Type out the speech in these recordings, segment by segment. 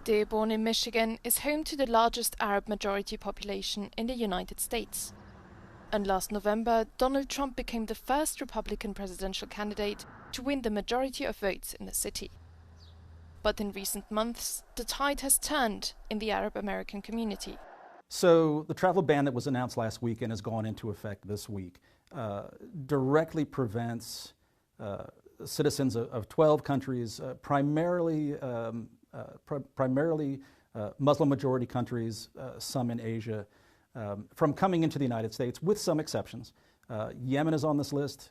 Dearborn in Michigan is home to the largest Arab majority population in the United States. And last November, Donald Trump became the first Republican presidential candidate to win the majority of votes in the city. But in recent months, the tide has turned in the Arab American community. So the travel ban that was announced last week and has gone into effect this week directly prevents citizens of 12 countries, primarily Muslim-majority countries, some in Asia, from coming into the United States, with some exceptions. Yemen is on this list,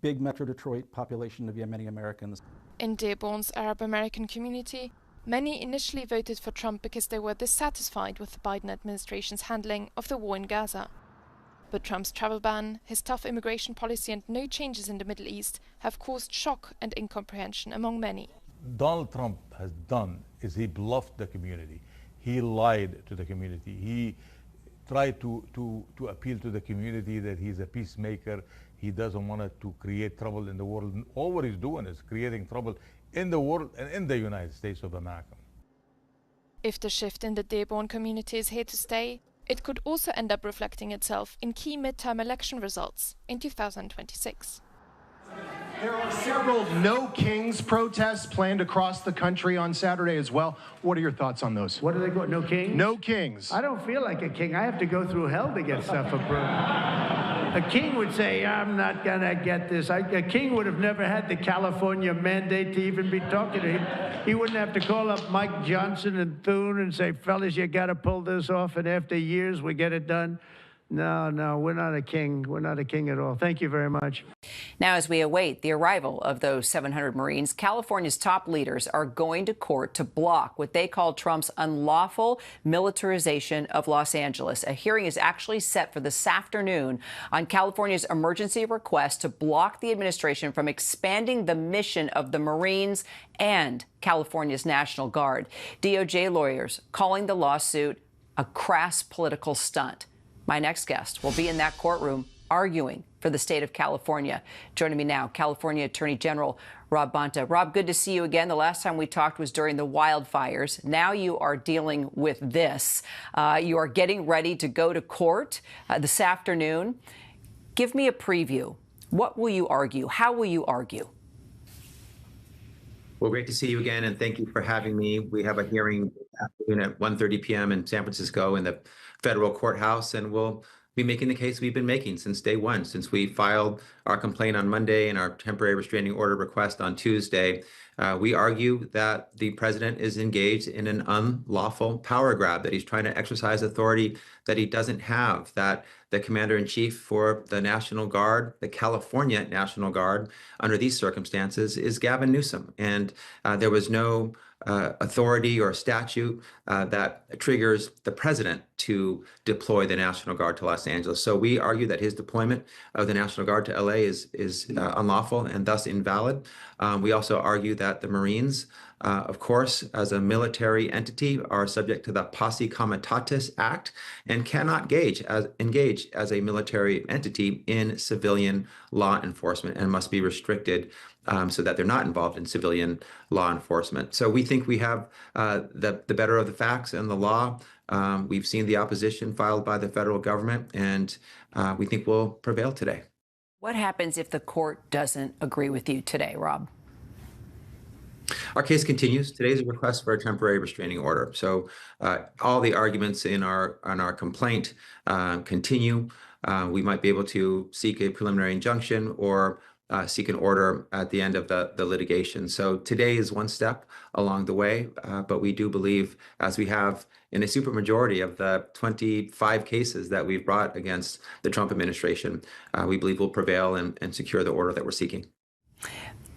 big Metro Detroit population of Yemeni Americans. In Dearborn's Arab American community, many initially voted for Trump because they were dissatisfied with the Biden administration's handling of the war in Gaza. But Trump's travel ban, his tough immigration policy and no changes in the Middle East have caused shock and incomprehension among many. Donald Trump has done is he bluffed the community. He lied to the community. He tried to appeal to the community that he's a peacemaker. He doesn't want to create trouble in the world. And all what he's doing is creating trouble in the world and in the United States of America. If the shift in the Dearborn community is here to stay, it could also end up reflecting itself in key midterm election results in 2026. There are several No Kings protests planned across the country on Saturday as well. What are your thoughts on those? What do they call it? No Kings? No Kings. I don't feel like a king. I have to go through hell to get stuff approved. A king would say, I'm not going to get this. A king would have never had the California mandate to even be talking to him. He wouldn't have to call up Mike Johnson and Thune and say, fellas, you got to pull this off, and after years we get it done. No, we're not a king. We're not a king at all. Thank you very much. Now, as we await the arrival of those 700 Marines, California's top leaders are going to court to block what they call Trump's unlawful militarization of Los Angeles. A hearing is actually set for this afternoon on California's emergency request to block the administration from expanding the mission of the Marines and California's National Guard. DOJ lawyers calling the lawsuit a crass political stunt. My next guest will be in that courtroom arguing for the state of California. Joining me now, California Attorney General Rob Bonta. Rob, good to see you again. The last time we talked was during the wildfires. Now you are dealing with this. You are getting ready to go to court this afternoon. Give me a preview. What will you argue? How will you argue? Well, great to see you again, and thank you for having me. We have a hearing this afternoon at 1:30 p.m. in San Francisco in the federal courthouse, and we'll be making the case we've been making since day one, since we filed our complaint on Monday and our temporary restraining order request on Tuesday. We argue that the president is engaged in an unlawful power grab, that he's trying to exercise authority that he doesn't have, that the commander-in-chief for the National Guard, the California National Guard, under these circumstances is Gavin Newsom. And there was no authority or statute that triggers the president to deploy the National Guard to Los Angeles. So we argue that his deployment of the National Guard to LA is unlawful and thus invalid. We also argue that the Marines, of course, as a military entity, are subject to the Posse Comitatus Act and cannot engage as a military entity in civilian law enforcement and must be restricted so that they're not involved in civilian law enforcement. So we think we have the better of the facts and the law. We've seen the opposition filed by the federal government, and we think we'll prevail today. What happens if the court doesn't agree with you today, Rob? Our case continues. Today's a request for a temporary restraining order. So all the arguments on our complaint continue. We might be able to seek a preliminary injunction or seek an order at the end of the litigation. So today is one step along the way, but we do believe, as we have in a supermajority of the 25 cases that we've brought against the Trump administration, we believe we'll prevail and secure the order that we're seeking.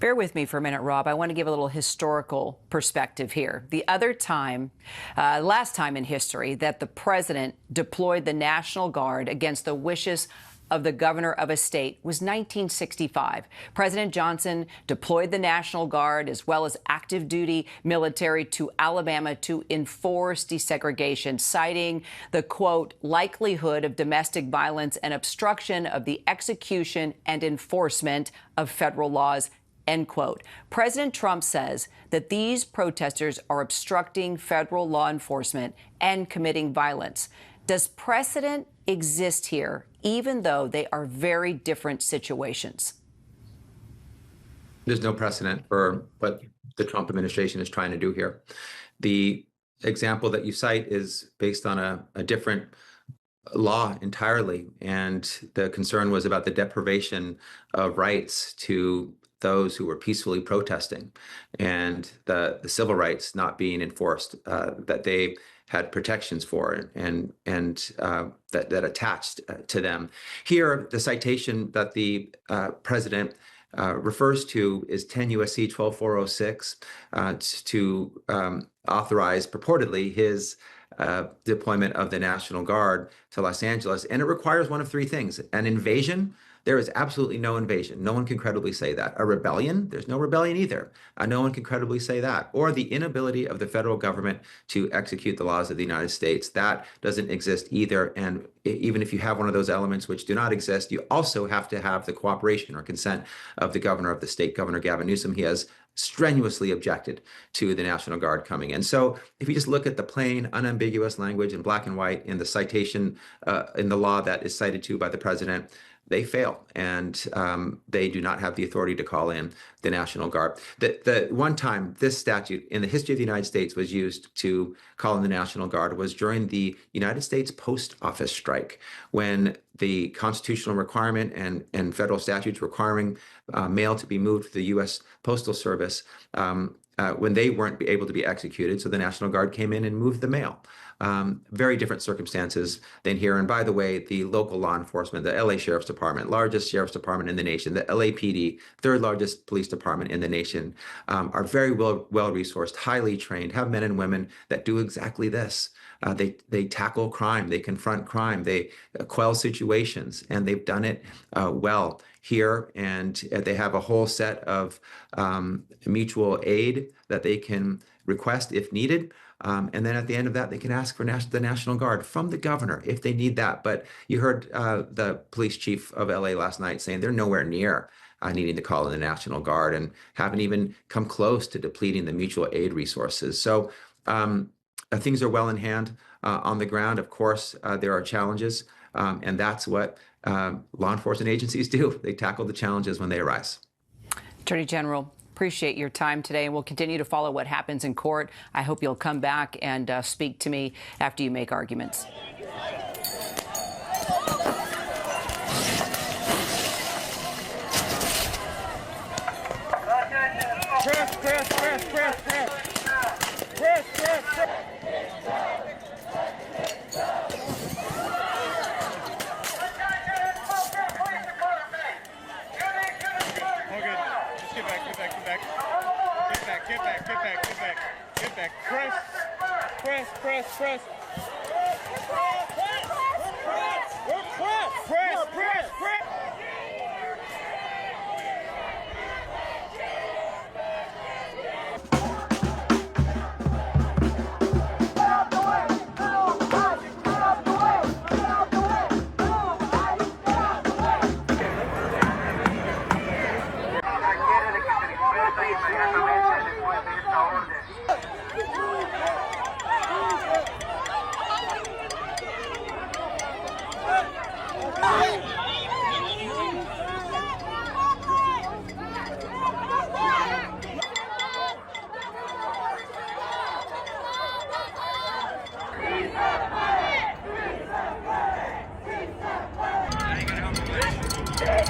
Bear with me for a minute, Rob. I want to give a little historical perspective here. The other time, last time in history, that the president deployed the National Guard against the wishes of the governor of a state was 1965. President Johnson deployed the National Guard as well as active duty military to Alabama to enforce desegregation, citing the, quote, likelihood of domestic violence and obstruction of the execution and enforcement of federal laws. end quote. President Trump says that these protesters are obstructing federal law enforcement and committing violence. Does precedent exist here, even though they are very different situations? There's no precedent for what the Trump administration is trying to do here. The example that you cite is based on a different law entirely, and the concern was about the deprivation of rights to those who were peacefully protesting and the civil rights not being enforced, that they had protections for and that attached to them. Here, the citation that the president refers to is 10 U.S.C. 12406 to authorize purportedly his deployment of the National Guard to Los Angeles. And it requires one of three things: an invasion. There is absolutely no invasion. No one can credibly say that. A rebellion? There's no rebellion either. No one can credibly say that. Or the inability of the federal government to execute the laws of the United States. That doesn't exist either. And even if you have one of those elements which do not exist, you also have to have the cooperation or consent of the governor of the state, Governor Gavin Newsom. He has strenuously objected to the National Guard coming in. So if you just look at the plain, unambiguous language in black and white in the citation in the law that is cited to by the president, they fail, and they do not have the authority to call in the National Guard. The one time this statute in the history of the United States was used to call in the National Guard was during the United States Post Office strike, when the constitutional requirement and federal statutes requiring mail to be moved to the U.S. Postal Service, when they weren't able to be executed, so the National Guard came in and moved the mail. Very different circumstances than here. And by the way, the local law enforcement, the LA Sheriff's Department, largest sheriff's department in the nation, the LAPD, third largest police department in the nation, are very well resourced, highly trained, have men and women that do exactly this. They tackle crime, they confront crime, they quell situations, and they've done it well here. And they have a whole set of mutual aid that they can request if needed. And then at the end of that, they can ask for the National Guard from the governor if they need that. But you heard the police chief of LA last night saying they're nowhere near needing to call in the National Guard and haven't even come close to depleting the mutual aid resources. So things are well in hand on the ground. Of course, there are challenges, and that's what law enforcement agencies do. They tackle the challenges when they arise. Attorney General, appreciate your time today, and we'll continue to follow what happens in court. I hope you'll come back and speak to me after you make arguments. Press.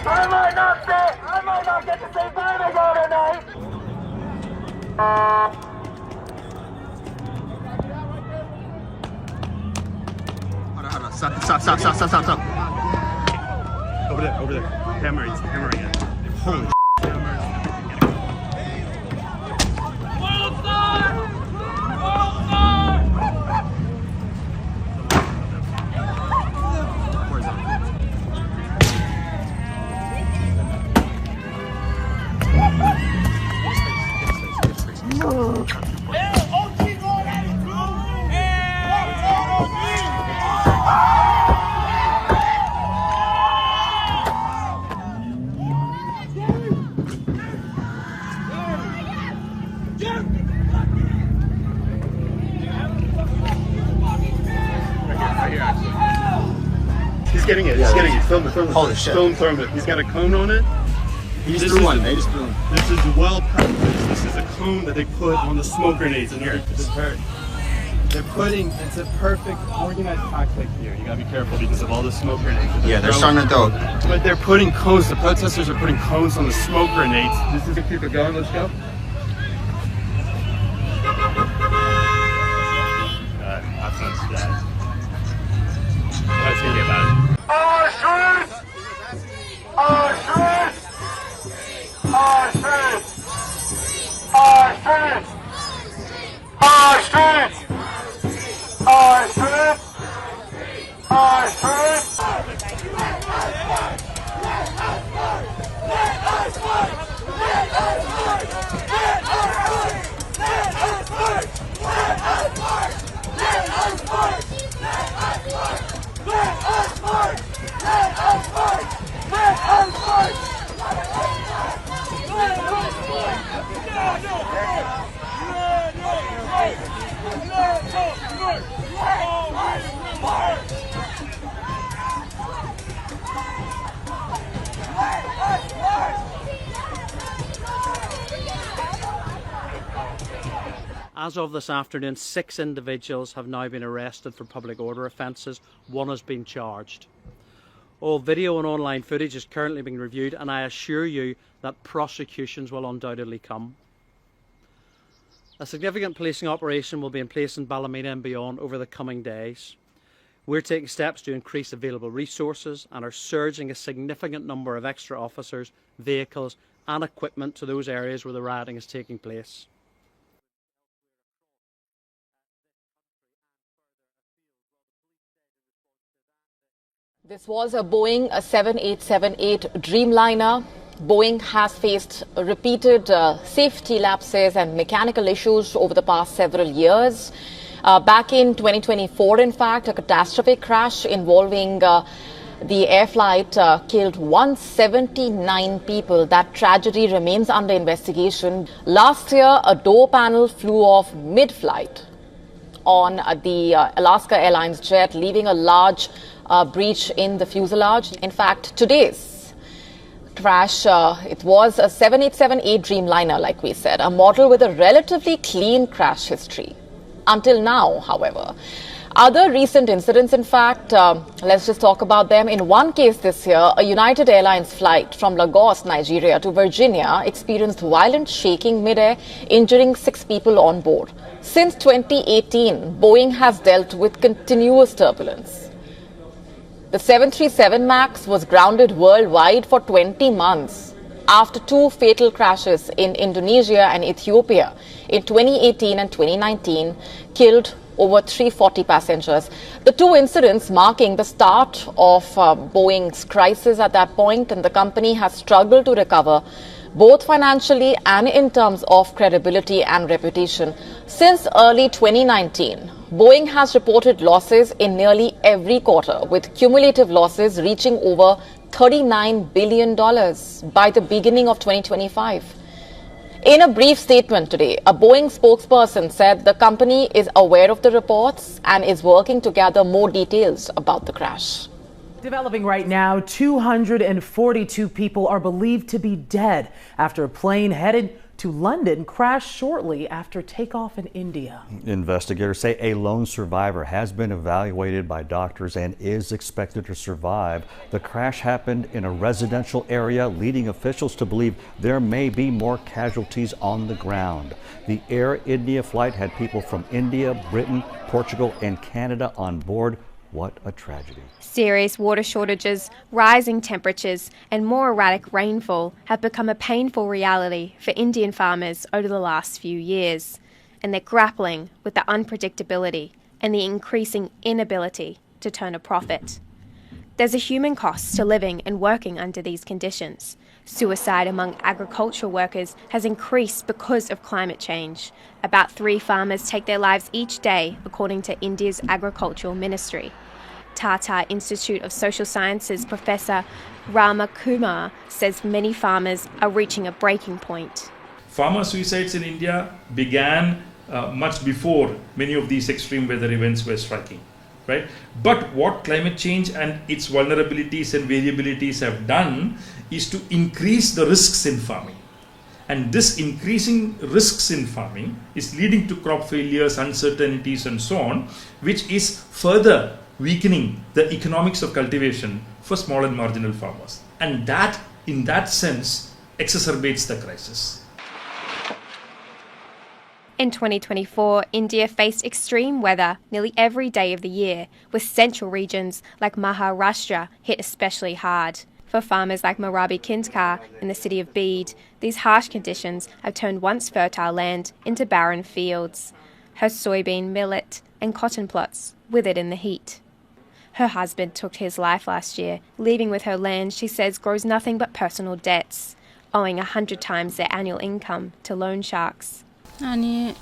I might not get the same time as all tonight. Hold on. Stop. Over there. Hammering it. Holy getting it. He's getting it. Film it. Holy shit. Film it. He's got a cone on it. He just threw one. They just threw one. This is well practiced. This is a cone that they put on the smoke grenades in here. They're putting, it's a perfect organized tactic here. You gotta be careful because of all the smoke grenades. Yeah, they're starting to throw. But they're putting cones, the protesters are putting cones on the smoke grenades. This is a keep it going, let's go. That's not bad. That's gonna be about it. As of this afternoon, 6 individuals have now been arrested for public order offences. 1 has been charged. All video and online footage is currently being reviewed, and I assure you that prosecutions will undoubtedly come. A significant policing operation will be in place in Ballymena and beyond over the coming days. We're taking steps to increase available resources and are surging a significant number of extra officers, vehicles and equipment to those areas where the rioting is taking place. This was a Boeing 7878 Dreamliner. Boeing has faced repeated safety lapses and mechanical issues over the past several years. Back in 2024, in fact, a catastrophic crash involving the air flight killed 179 people. That tragedy remains under investigation. Last year, a door panel flew off mid-flight on the Alaska Airlines jet, leaving a large breach in the fuselage. In fact, today's crash, it was a 7878 Dreamliner, like we said, a model with a relatively clean crash history. Until now, however. Other recent incidents, in fact, let's just talk about them. In one case this year, a United Airlines flight from Lagos, Nigeria to Virginia experienced violent shaking mid-air, injuring 6 people on board. Since 2018, Boeing has dealt with continuous turbulence. The 737 MAX was grounded worldwide for 20 months after 2 fatal crashes in Indonesia and Ethiopia in 2018 and 2019 killed over 340 passengers. The 2 incidents marking the start of Boeing's crisis at that point, and the company has struggled to recover both financially and in terms of credibility and reputation. Since early 2019, Boeing has reported losses in nearly every quarter, with cumulative losses reaching over $39 billion by the beginning of 2025. In a brief statement today, a Boeing spokesperson said the company is aware of the reports and is working to gather more details about the crash. Developing right now, 242 people are believed to be dead after a plane headed to London crashed shortly after takeoff in India. Investigators say a lone survivor has been evaluated by doctors and is expected to survive. The crash happened in a residential area, leading officials to believe there may be more casualties on the ground. The Air India flight had people from India, Britain, Portugal, and Canada on board. What a tragedy. Serious water shortages, rising temperatures and more erratic rainfall have become a painful reality for Indian farmers over the last few years, and they're grappling with the unpredictability and the increasing inability to turn a profit. There's a human cost to living and working under these conditions. Suicide among agricultural workers has increased because of climate change. About 3 farmers take their lives each day, according to India's Agricultural Ministry. Tata Institute of Social Sciences Professor Rama Kumar says many farmers are reaching a breaking point. Farmer suicides in India began much before many of these extreme weather events were striking. right? But what climate change and its vulnerabilities and variabilities have done is to increase the risks in farming. And this increasing risks in farming is leading to crop failures, uncertainties, and so on, which is further weakening the economics of cultivation for small and marginal farmers. And that, in that sense, exacerbates the crisis. In 2024, India faced extreme weather nearly every day of the year, with central regions like Maharashtra hit especially hard. For farmers like Marabi Kindkar in the city of Bede, these harsh conditions have turned once fertile land into barren fields. Her soybean, millet and cotton plots withered in the heat. Her husband took his life last year, leaving with her land she says grows nothing but personal debts, owing 100 times their annual income to loan sharks. He and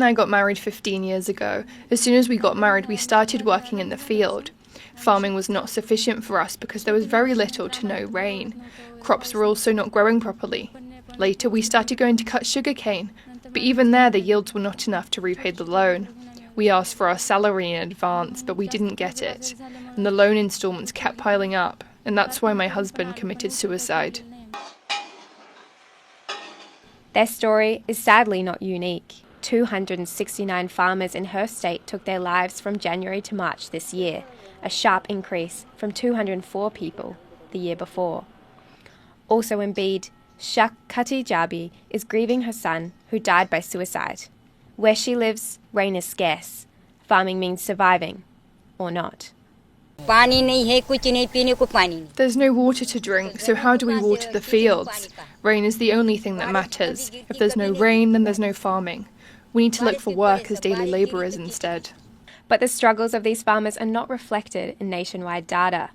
I got married 15 years ago. As soon as we got married, we started working in the field. Farming was not sufficient for us because there was very little to no rain. Crops were also not growing properly. Later, we started going to cut sugarcane, but even there the yields were not enough to repay the loan. We asked for our salary in advance, but we didn't get it, and the loan installments kept piling up, and that's why my husband committed suicide. Their story is sadly not unique. 269 farmers in her state took their lives from January to March this year, a sharp increase from 204 people the year before. Also in Bede, Shakati Jabi is grieving her son who died by suicide. Where she lives, rain is scarce. Farming means surviving, or not. There's no water to drink, so how do we water the fields? Rain is the only thing that matters. If there's no rain, then there's no farming. We need to look for work as daily labourers instead. But the struggles of these farmers are not reflected in nationwide data.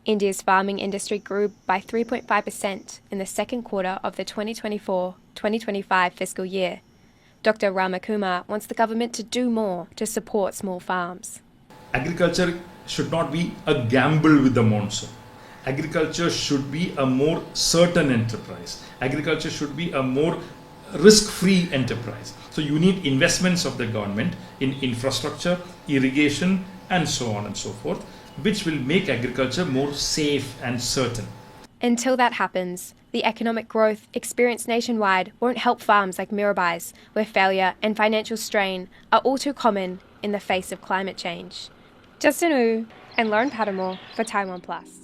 India's farming industry grew by 3.5% in the second quarter of the 2024-2025 fiscal year. Dr. Ramakumar wants the government to do more to support small farms. Agriculture should not be a gamble with the monsoon. Agriculture should be a more certain enterprise. Agriculture should be a more risk-free enterprise. So you need investments of the government in infrastructure, irrigation, and so on and so forth, which will make agriculture more safe and certain. Until that happens, the economic growth experienced nationwide won't help farms like Mirabai's, where failure and financial strain are all too common in the face of climate change. Justin Wu and Lauren Pattermore for Taiwan Plus.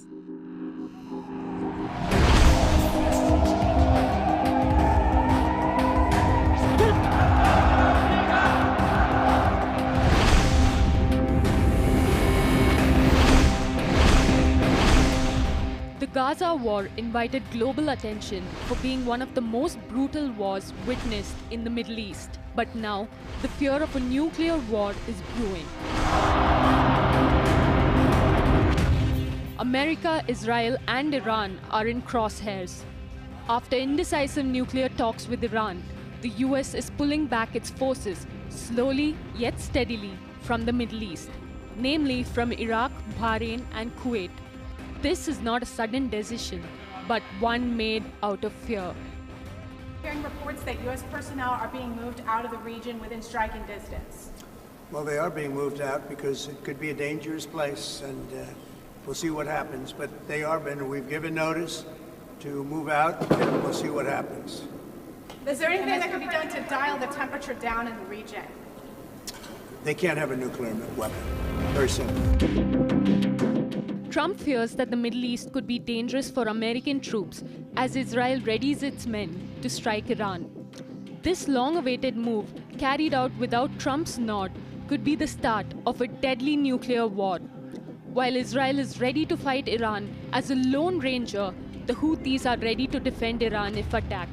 The Gaza war invited global attention for being one of the most brutal wars witnessed in the Middle East. But now, the fear of a nuclear war is brewing. America, Israel, and Iran are in crosshairs. After indecisive nuclear talks with Iran, the US is pulling back its forces slowly yet steadily from the Middle East, namely from Iraq, Bahrain, and Kuwait. This is not a sudden decision, but one made out of fear. Hearing reports that U.S. personnel are being moved out of the region within striking distance. Well, they are being moved out because it could be a dangerous place, and we'll see what happens. But they are we've given notice to move out, and we'll see what happens. Is there anything that can be done to dial the temperature down in the region? They can't have a nuclear weapon. Very simple. Trump fears that the Middle East could be dangerous for American troops as Israel readies its men to strike Iran. This long-awaited move, carried out without Trump's nod, could be the start of a deadly nuclear war. While Israel is ready to fight Iran as a lone ranger, the Houthis are ready to defend Iran if attacked.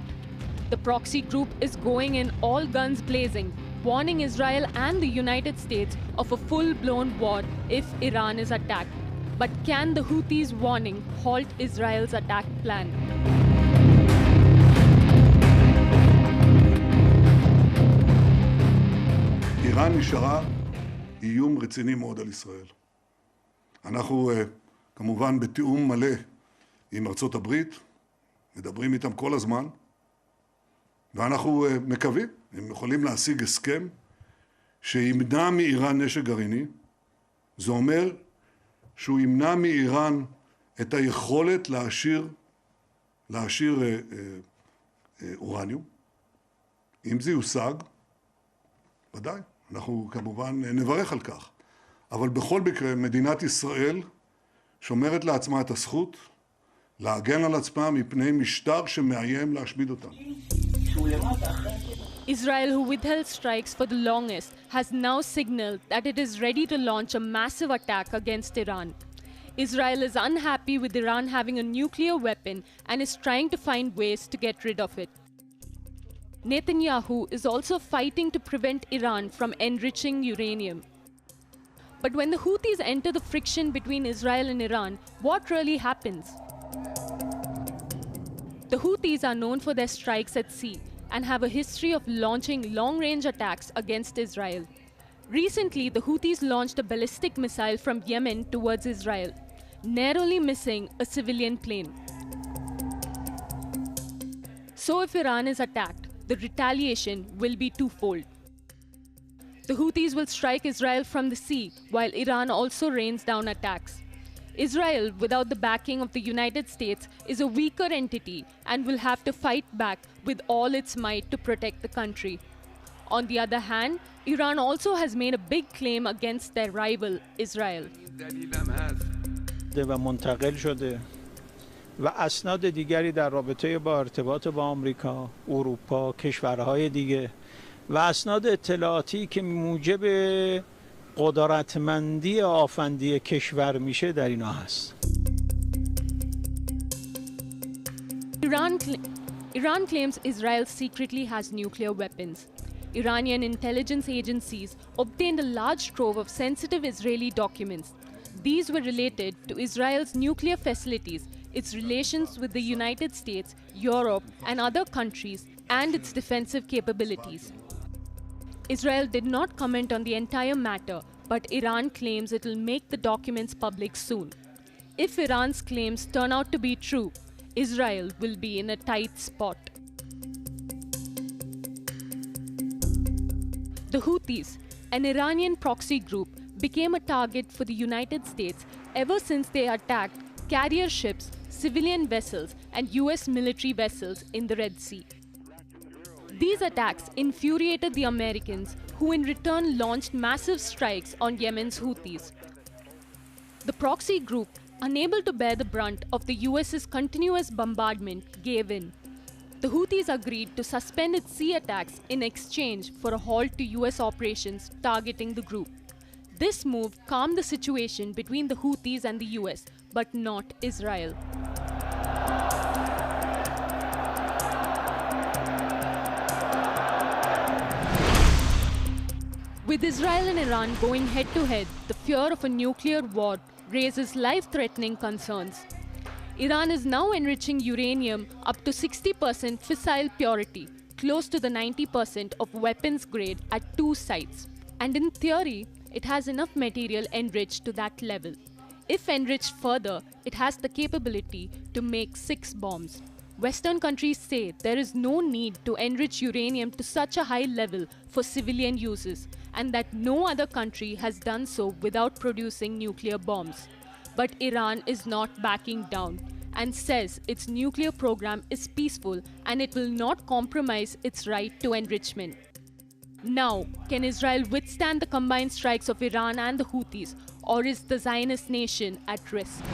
The proxy group is going in all guns blazing, warning Israel and the United States of a full-blown war if Iran is attacked. But can the Houthis' warning halt Israel's attack plan? איראן נשארה איום רציני מאוד על ישראל. אנחנו כמובן בתיאום מלא עם ארצות הברית, מדברים איתם כל הזמן, ואנחנו מקווים, הם יכולים להשיג הסכם שימנע מאיראן נשק גרעיני, זה אומר שהוא ימנע מאיראן את היכולת להעשיר אורניום. אם זה יושג, ודאי, אנחנו כמובן נברך על כך. אבל בכל מקרה, מדינת ישראל שומרת לעצמה את הזכות להגן על עצמה מפני משטר שמאיים להשמיד אותה. Israel, who withheld strikes for the longest, has now signaled that it is ready to launch a massive attack against Iran. Israel is unhappy with Iran having a nuclear weapon and is trying to find ways to get rid of it. Netanyahu is also fighting to prevent Iran from enriching uranium. But when the Houthis enter the friction between Israel and Iran, what really happens? The Houthis are known for their strikes at sea and have a history of launching long-range attacks against Israel. Recently, the Houthis launched a ballistic missile from Yemen towards Israel, narrowly missing a civilian plane. So if Iran is attacked, the retaliation will be twofold. The Houthis will strike Israel from the sea, while Iran also rains down attacks. Israel, without the backing of the United States, is a weaker entity and will have to fight back with all its might to protect the country. On the other hand, Iran also has made a big claim against their rival, Israel. و منتقل شده و اسناد دیگری در رابطه با ارتباط با آمریکا، اروپا، کشورهای دیگه و اسناد اطلاعاتی که موجب قدرتمندی آفندی کشور میشه در اینا هست. Iran claims Israel secretly has nuclear weapons. Iranian intelligence agencies obtained a large trove of sensitive Israeli documents. These were related to Israel's nuclear facilities, its relations with the United States, Europe, and other countries, and its defensive capabilities. Israel did not comment on the entire matter, but Iran claims it will make the documents public soon. If Iran's claims turn out to be true, Israel will be in a tight spot. The Houthis, an Iranian proxy group, became a target for the United States ever since they attacked carrier ships, civilian vessels, and US military vessels in the Red Sea. These attacks infuriated the Americans, who in return launched massive strikes on Yemen's Houthis. The proxy group, unable to bear the brunt of the US's continuous bombardment, gave in. The Houthis agreed to suspend its sea attacks in exchange for a halt to US operations targeting the group. This move calmed the situation between the Houthis and the US, but not Israel. With Israel and Iran going head-to-head, the fear of a nuclear war raises life-threatening concerns. Iran is now enriching uranium up to 60% fissile purity, close to the 90% of weapons grade at 2 sites. And in theory, it has enough material enriched to that level. If enriched further, it has the capability to make 6 bombs. Western countries say there is no need to enrich uranium to such a high level for civilian uses, and that no other country has done so without producing nuclear bombs. But Iran is not backing down and says its nuclear program is peaceful and it will not compromise its right to enrichment. Now, can Israel withstand the combined strikes of Iran and the Houthis, or is the Zionist nation at risk?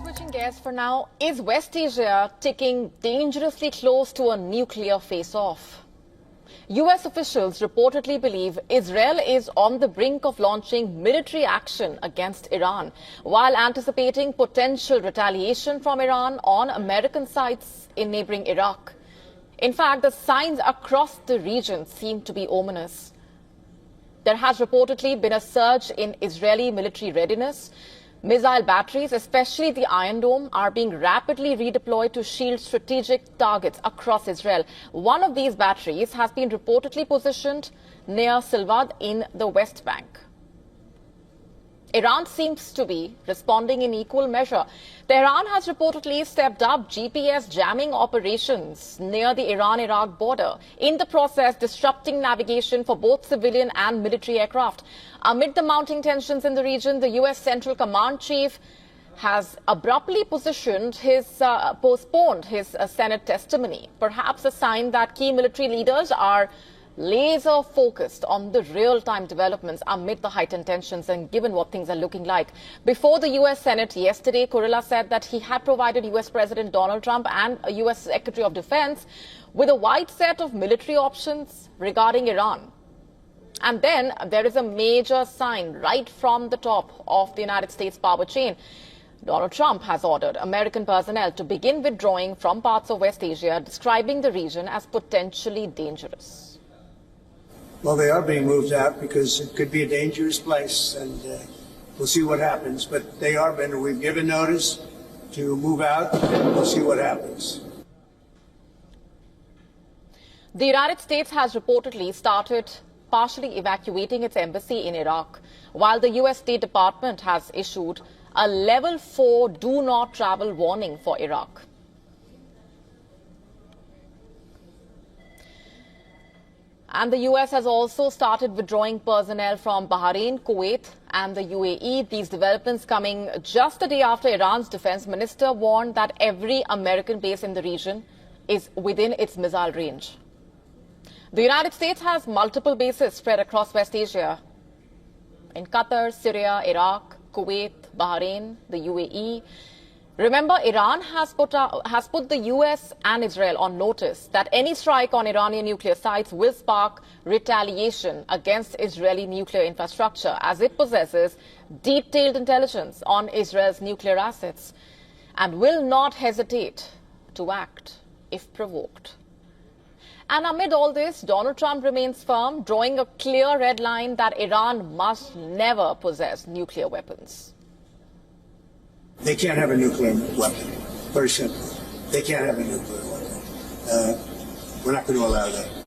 Switching gears for now, is West Asia ticking dangerously close to a nuclear face-off? US officials reportedly believe Israel is on the brink of launching military action against Iran, while anticipating potential retaliation from Iran on American sites in neighboring Iraq. In fact, the signs across the region seem to be ominous. There has reportedly been a surge in Israeli military readiness. Missile batteries, especially the Iron Dome, are being rapidly redeployed to shield strategic targets across Israel. One of these batteries has been reportedly positioned near Silvad in the West Bank. Iran seems to be responding in equal measure. Tehran has reportedly stepped up GPS jamming operations near the Iran-Iraq border, in the process disrupting navigation for both civilian and military aircraft. Amid the mounting tensions in the region, the U.S. Central Command Chief has abruptly postponed his Senate testimony, perhaps a sign that key military leaders are laser focused on the real-time developments amid the heightened tensions and given what things are looking like. Before the U.S. Senate yesterday, Kurilla said that he had provided U.S. President Donald Trump and a U.S. Secretary of Defense with a wide set of military options regarding Iran. And then there is a major sign right from the top of the United States power chain. Donald Trump has ordered American personnel to begin withdrawing from parts of West Asia, describing the region as potentially dangerous. Well, they are being moved out because it could be a dangerous place, and we'll see what happens. But they are being, we've given notice to move out, and we'll see what happens. The United States has reportedly started partially evacuating its embassy in Iraq, while the U.S. State Department has issued a level 4 do not travel warning for Iraq. And the U.S. has also started withdrawing personnel from Bahrain, Kuwait and the UAE. These developments coming just a day after Iran's defense minister warned that every American base in the region is within its missile range. The United States has multiple bases spread across West Asia, in Qatar, Syria, Iraq, Kuwait, Bahrain, the UAE. Remember, Iran has put the US and Israel on notice that any strike on Iranian nuclear sites will spark retaliation against Israeli nuclear infrastructure, as it possesses detailed intelligence on Israel's nuclear assets and will not hesitate to act if provoked. And amid all this, Donald Trump remains firm, drawing a clear red line that Iran must never possess nuclear weapons. They can't have a nuclear weapon. Very simple. They can't have a nuclear weapon. We're not going to allow that.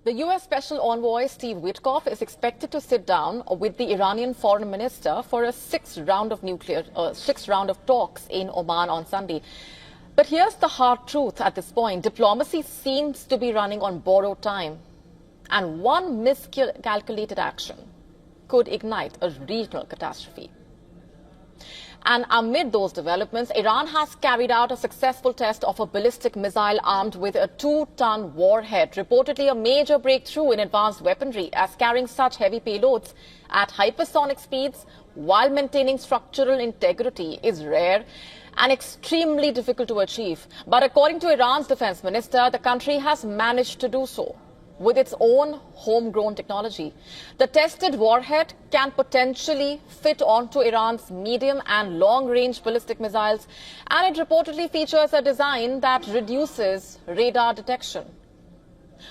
The U.S. Special Envoy Steve Witkoff is expected to sit down with the Iranian foreign minister for a sixth round of talks in Oman on Sunday. But here's the hard truth at this point. Diplomacy seems to be running on borrowed time. And one miscalculated action could ignite a regional catastrophe. And amid those developments, Iran has carried out a successful test of a ballistic missile armed with a 2-ton warhead, reportedly a major breakthrough in advanced weaponry, as carrying such heavy payloads at hypersonic speeds while maintaining structural integrity is rare and extremely difficult to achieve. But according to Iran's defense minister, the country has managed to do so with its own homegrown technology. The tested warhead can potentially fit onto Iran's medium and long-range ballistic missiles, and it reportedly features a design that reduces radar detection,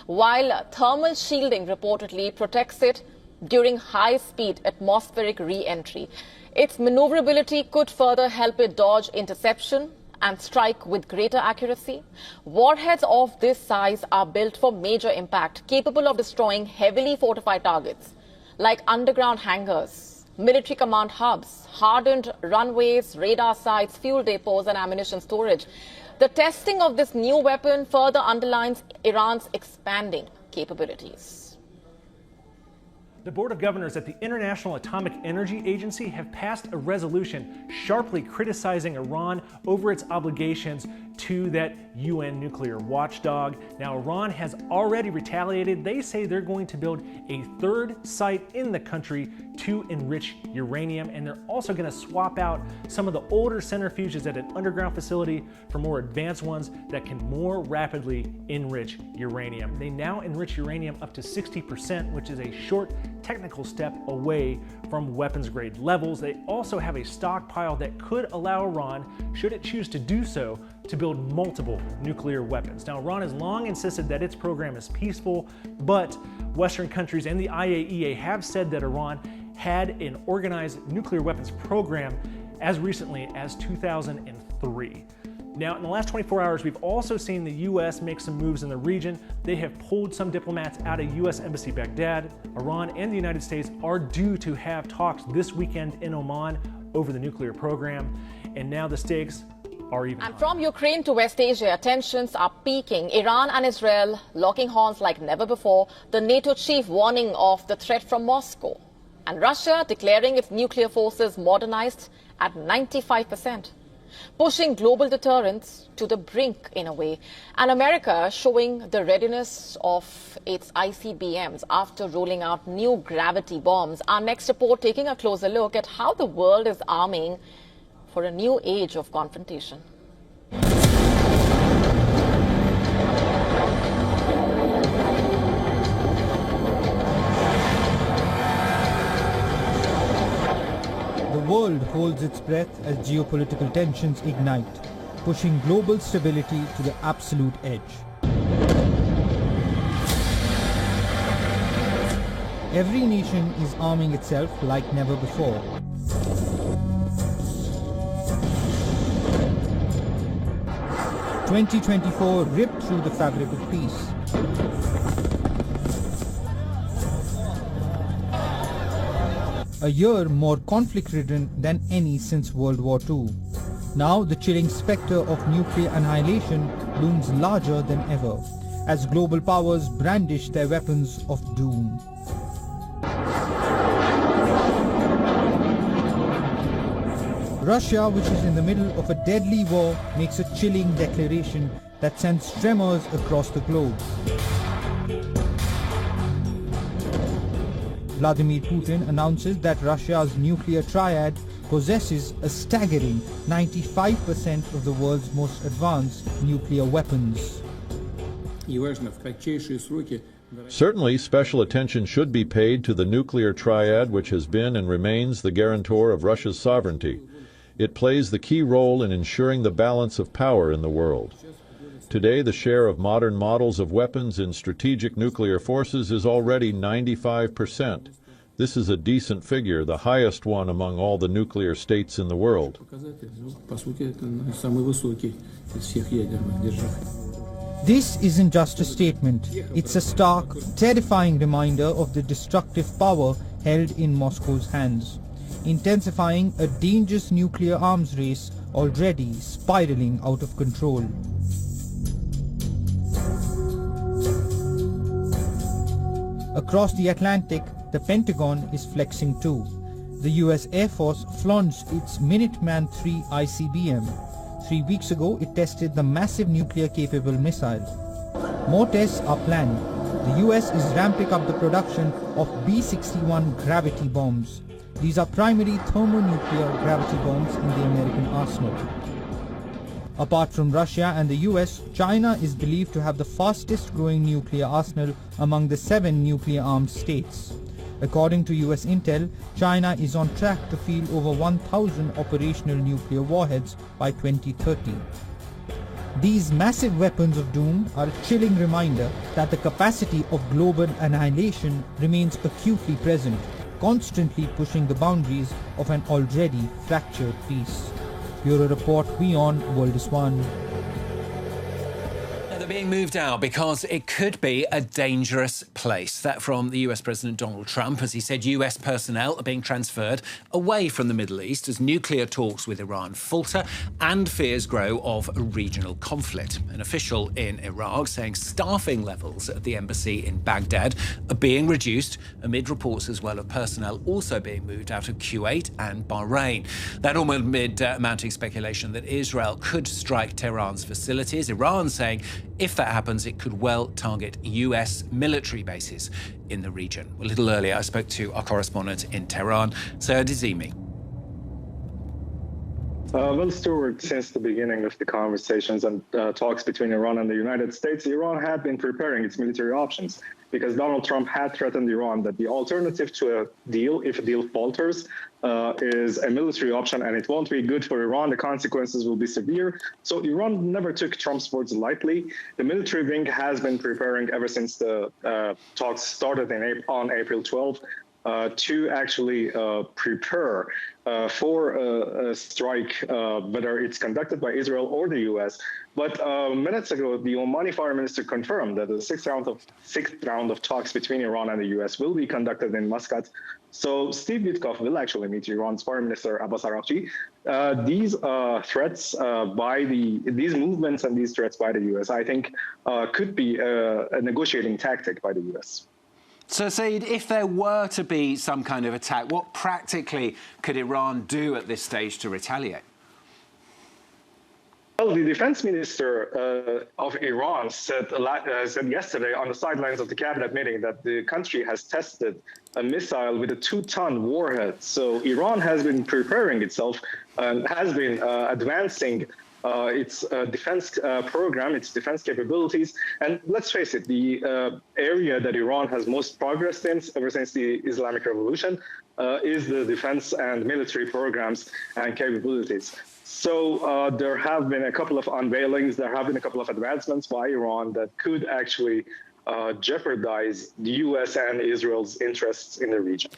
while thermal shielding reportedly protects it during high-speed atmospheric re-entry. Its maneuverability could further help it dodge interception and strike with greater accuracy. Warheads of this size are built for major impact, capable of destroying heavily fortified targets like underground hangars, military command hubs, hardened runways, radar sites, fuel depots and ammunition storage. The testing of this new weapon further underlines Iran's expanding capabilities. The Board of Governors at the International Atomic Energy Agency have passed a resolution sharply criticizing Iran over its obligations to that UN nuclear watchdog. Now, Iran has already retaliated. They say they're going to build a third site in the country to enrich uranium, and they're also going to swap out some of the older centrifuges at an underground facility for more advanced ones that can more rapidly enrich uranium. They now enrich uranium up to 60%, which is a short technical step away from weapons grade levels. They also have a stockpile that could allow Iran, should it choose to do so, to build multiple nuclear weapons. Now, Iran has long insisted that its program is peaceful, but Western countries and the IAEA have said that Iran had an organized nuclear weapons program as recently as 2003. Now, in the last 24 hours, we've also seen the U.S. make some moves in the region. They have pulled some diplomats out of U.S. Embassy Baghdad. Iran and the United States are due to have talks this weekend in Oman over the nuclear program. And now the stakes are even higher. And from Ukraine to West Asia, tensions are peaking. Iran and Israel locking horns like never before. The NATO chief warning of the threat from Moscow. And Russia declaring its nuclear forces modernized at 95%. Pushing global deterrence to the brink in a way. And America showing the readiness of its ICBMs after rolling out new gravity bombs. Our next report taking a closer look at how the world is arming for a new age of confrontation. The world holds its breath as geopolitical tensions ignite, pushing global stability to the absolute edge. Every nation is arming itself like never before. "2024 ripped through the fabric of peace. A year more conflict-ridden than any since World War II. Now the chilling spectre of nuclear annihilation looms larger than ever, as global powers brandish their weapons of doom. Russia, which is in the middle of a deadly war, makes a chilling declaration that sends tremors across the globe. Vladimir Putin announces that Russia's nuclear triad possesses a staggering 95% of the world's most advanced nuclear weapons. Certainly, special attention should be paid to the nuclear triad, which has been and remains the guarantor of Russia's sovereignty. It plays the key role in ensuring the balance of power in the world. Today, the share of modern models of weapons in strategic nuclear forces is already 95%. This is a decent figure, the highest one among all the nuclear states in the world. This isn't just a statement, it's a stark, terrifying reminder of the destructive power held in Moscow's hands, intensifying a dangerous nuclear arms race already spiraling out of control. Across the Atlantic, the Pentagon is flexing too. The US Air Force flaunts its Minuteman III ICBM. 3 weeks ago, it tested the massive nuclear-capable missile. More tests are planned. The US is ramping up the production of B-61 gravity bombs. These are primary thermonuclear gravity bombs in the American arsenal. Apart from Russia and the US, China is believed to have the fastest growing nuclear arsenal among the 7 nuclear-armed states. According to US intel, China is on track to field over 1,000 operational nuclear warheads by 2030. These massive weapons of doom are a chilling reminder that the capacity of global annihilation remains acutely present, constantly pushing the boundaries of an already fractured peace. Bureau Report, WION, World is One. They're being moved out because it could be a dangerous place. That from the US President Donald Trump, as he said US personnel are being transferred away from the Middle East as nuclear talks with Iran falter and fears grow of a regional conflict. An official in Iraq saying staffing levels at the embassy in Baghdad are being reduced amid reports as well of personnel also being moved out of Kuwait and Bahrain. That all amid mounting speculation that Israel could strike Tehran's facilities. Iran saying if that happens, it could well target US military bases in the region. A little earlier, I spoke to our correspondent in Tehran, Sayed Azimi. Well, Stuart, since the beginning of the conversations and talks between Iran and the United States, Iran had been preparing its military options because Donald Trump had threatened Iran that the alternative to a deal, if a deal falters, is a military option, and it won't be good for Iran. The consequences will be severe. So Iran never took Trump's words lightly. The military wing has been preparing ever since the talks started on April 12th. to actually prepare for a strike, whether it's conducted by Israel or the U.S. But minutes ago, the Omani foreign minister confirmed that the sixth round of talks between Iran and the U.S. will be conducted in Muscat. So Steve Witkoff will actually meet Iran's foreign minister Abbas Araghchi. These threats these movements and these threats by the U.S., I think, could be a negotiating tactic by the U.S. So, Saeed, if there were to be some kind of attack, what practically could Iran do at this stage to retaliate? Well, the defense minister of Iran said yesterday on the sidelines of the cabinet meeting that the country has tested a missile with a 2-ton warhead. So Iran has been preparing itself and has been advancing its defense program, its defense capabilities. And let's face it, the area that Iran has most progressed in ever since the Islamic Revolution is the defense and military programs and capabilities. So there have been a couple of unveilings, there have been a couple of advancements by Iran that could actually jeopardize the U.S. and Israel's interests in the region.